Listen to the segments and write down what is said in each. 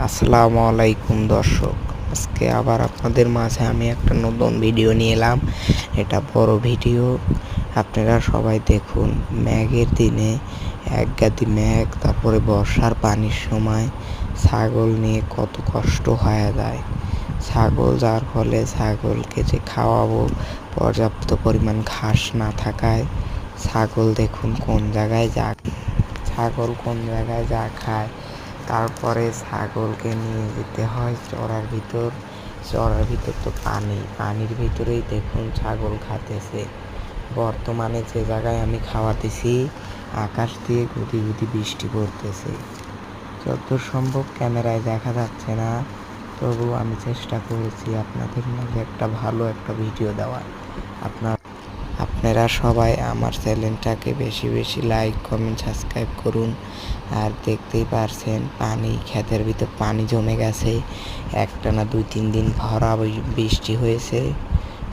আসসালামু আলাইকুম দর্শক, আজকে আবার আপনাদের মাঝে আমি একটা নতুন ভিডিও নিয়ে এলাম। এটা বড় ভিডিও, আপনারা সবাই দেখুন। মেঘের দিনে এক গাদি মেঘ, তারপরে বর্ষার পানির সময় ছাগল নিয়ে কত কষ্ট হয়ে যায়। ছাগল যার ফলে ছাগলকে যে খাওয়াবো, পর্যাপ্ত পরিমাণ ঘাস না থাকায় ছাগল দেখুন কোন জায়গায় যা খায়। তারপরে ছাগলকে নিয়ে যেতে হয় চড়ার ভিতর তো পানির ভিতরেই দেখুন ছাগল খাতেছে। বর্তমানে যে জায়গায় আমি খাওয়াতেছি, আকাশ দিয়ে গুটি গুটি বৃষ্টি পড়তেছে। যত সম্ভব ক্যামেরায় দেখা যাচ্ছে না, তবু আমি চেষ্টা করেছি আপনাদের মাঝে একটা ভালো একটা ভিডিও দেওয়ার। আপনারা সবাই আমার চ্যানেলটাকে বেশি বেশি লাইক, কমেন্ট, সাবস্ক্রাইব করুন। আর দেখতেই পারছেন ক্ষেতের ভিতর পানি জমে গেছে। একটানা 2-3 দিন ভরা বৃষ্টি হয়েছে।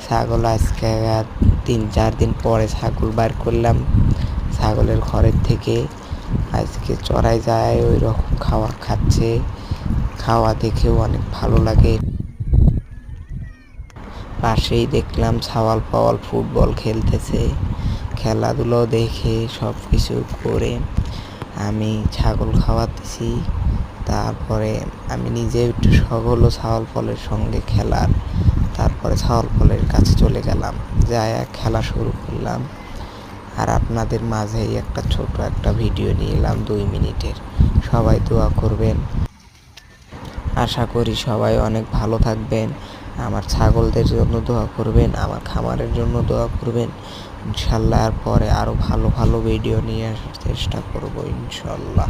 ছাগল আজকে 3-4 দিন পরে ছাগল বার করলাম ছাগলের ঘরের থেকে। আজকে চড়াই যায় ওই রকম খাওয়া খাচ্ছে। খাওয়া দেখেও অনেক ভালো লাগে। পাশেই দেখলাম ছাওয়াল পাওয়াল ফুটবল খেলতেছে। খেলাধুলো দেখে সব কিছু করে আমি ছাগল খাওয়াতেছি। তারপরে আমি নিজে একটু শখ হলো ছাওয়াল ফলের সঙ্গে খেলার। তারপরে ছাওয়াল ফলের কাছে চলে গেলাম, যাই খেলা শুরু করলাম। আর আপনাদের মাঝেই একটা ছোট একটা ভিডিও নিয়ে এলাম 2 মিনিটের। সবাই দোয়া করবেন। আশা করি সবাই অনেক ভালো থাকবেন। আমার ছাগলদের জন্য দোয়া করবেন, আমার খামারের জন্য দোয়া করবেন। ইনশাল্লাহ পরে আরও ভালো ভালো ভিডিও নিয়ে আসার চেষ্টা করব ইনশাল্লাহ।